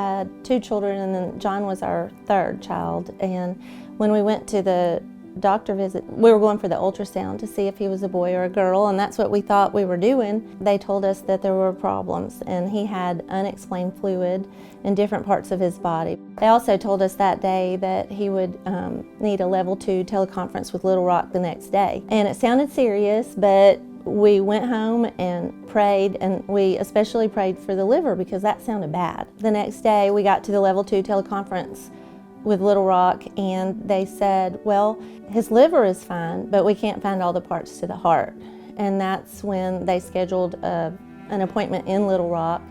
had 2 children, and then John was our 3rd child. And when we went to the doctor visit, we were going for the ultrasound to see if he was a boy or a girl, and that's what we thought we were doing. They told us that there were problems, and he had unexplained fluid in different parts of his body. They also told us that day that he would need a level 2 teleconference with Little Rock the next day. And it sounded serious, but we went home and prayed, and we especially prayed for the liver because that sounded bad. The next day we got to the level 2 teleconference with Little Rock, and they said, well, his liver is fine, but we can't find all the parts to the heart. And that's when they scheduled an appointment in Little Rock,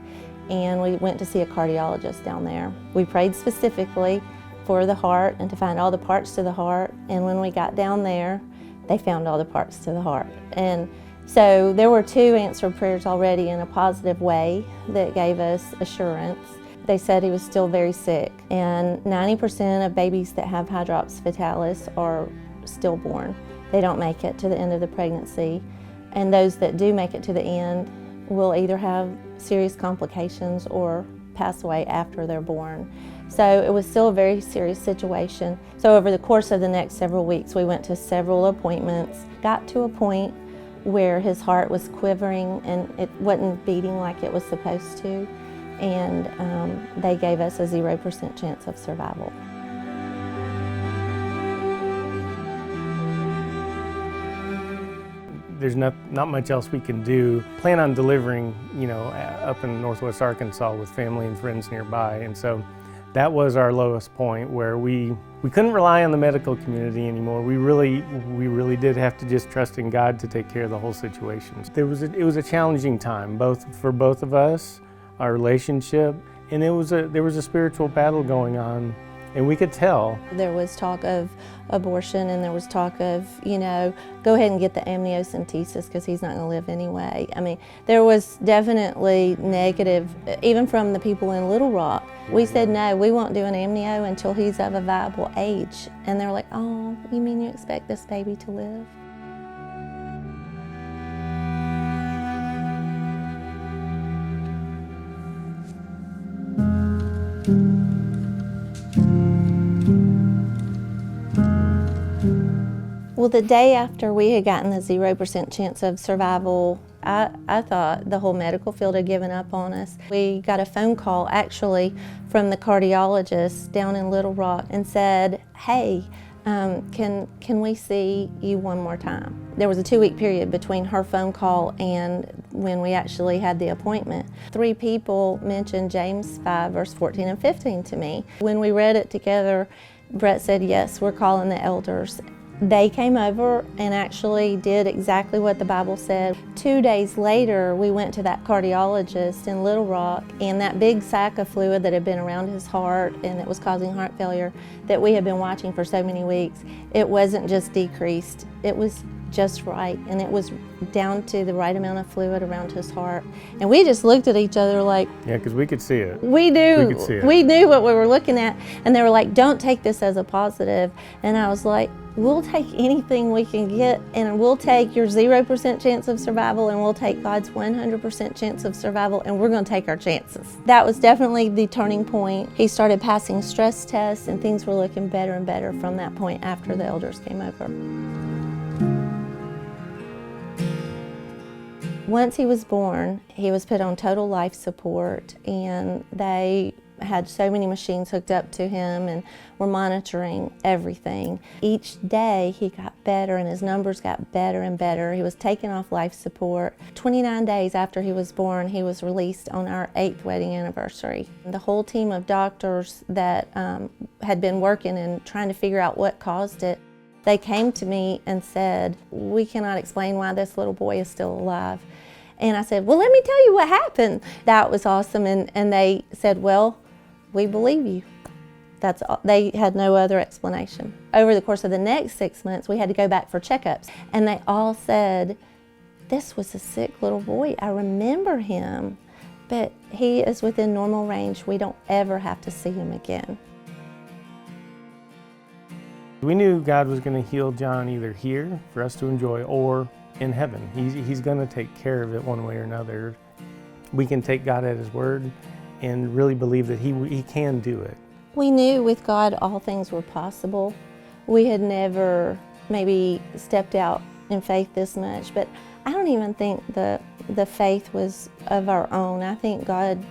and we went to see a cardiologist down there. We prayed specifically for the heart and to find all the parts to the heart, and when we got down there, they found all the parts to the heart. And so there were 2 answered prayers already in a positive way that gave us assurance. They said he was still very sick, and 90% of babies that have hydrops fetalis are stillborn. They don't make it to the end of the pregnancy, and those that do make it to the end will either have serious complications or pass away after they're born. So it was still a very serious situation. So over the course of the next several weeks, we went to several appointments, got to a point where his heart was quivering and it wasn't beating like it was supposed to. And they gave us a 0% chance of survival. There's not much else we can do. Plan on delivering, up in Northwest Arkansas with family and friends nearby. And so that was our lowest point where we couldn't rely on the medical community anymore. We really did have to just trust in God to take care of the whole situation. It was a challenging time, for both of us, our relationship, and there was a spiritual battle going on, and we could tell. There was talk of abortion, and there was talk of, go ahead and get the amniocentesis because he's not going to live anyway. I mean, there was definitely negative, even from the people in Little Rock. We said, no, we won't do an amnio until he's of a viable age. And they were like, oh, you mean you expect this baby to live? Well, the day after we had gotten the 0% chance of survival, I thought the whole medical field had given up on us. We got a phone call actually from the cardiologist down in Little Rock and said, hey, can we see you one more time? There was a 2-week period between her phone call and when we actually had the appointment. 3 people mentioned James 5, verse 14 and 15 to me. When we read it together, Brett said, yes, we're calling the elders. They came over and actually did exactly what the Bible said. 2 days later, we went to that cardiologist in Little Rock, and that big sack of fluid that had been around his heart and that was causing heart failure that we had been watching for so many weeks, it wasn't just decreased, it was just right, and it was down to the right amount of fluid around his heart. And we just looked at each other like... Yeah, because we could see it. We knew. We could see it. We knew what we were looking at, and they were like, don't take this as a positive. And I was like, we'll take anything we can get, and we'll take your 0% chance of survival, and we'll take God's 100% chance of survival, and we're going to take our chances. That was definitely the turning point. He started passing stress tests, and things were looking better and better from that point after the elders came over. Once he was born, he was put on total life support, and they had so many machines hooked up to him and were monitoring everything. Each day he got better and his numbers got better and better. He was taken off life support. 29 days after he was born, he was released on our 8th wedding anniversary. The whole team of doctors that had been working and trying to figure out what caused it, they came to me and said, we cannot explain why this little boy is still alive. And I said, well, let me tell you what happened. That was awesome. And they said, well, we believe you. That's all. They had no other explanation. Over the course of the next 6 months, we had to go back for checkups. And they all said, this was a sick little boy. I remember him, but he is within normal range. We don't ever have to see him again. We knew God was going to heal John either here for us to enjoy or in heaven. He's going to take care of it one way or another. We can take God at His word, and really believe that he can do it. We knew with God all things were possible. We had never maybe stepped out in faith this much, but I don't even think the faith was of our own. I think God,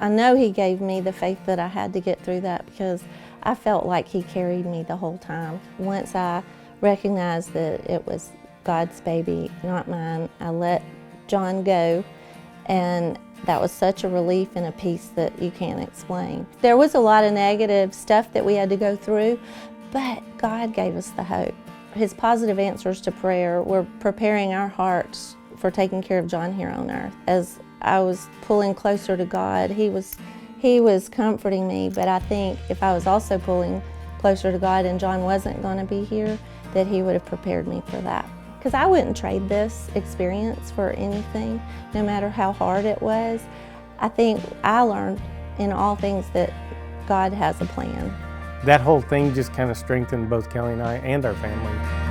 I know He gave me the faith that I had to get through that, because I felt like He carried me the whole time. Once I recognized that it was God's baby, not mine, I let John go, and that was such a relief and a peace that you can't explain. There was a lot of negative stuff that we had to go through, but God gave us the hope. His positive answers to prayer were preparing our hearts for taking care of John here on earth. As I was pulling closer to God, He was comforting me, but I think if I was also pulling closer to God and John wasn't going to be here, that He would have prepared me for that. Because I wouldn't trade this experience for anything, no matter how hard it was. I think I learned in all things that God has a plan. That whole thing just kind of strengthened both Kelly and I and our family.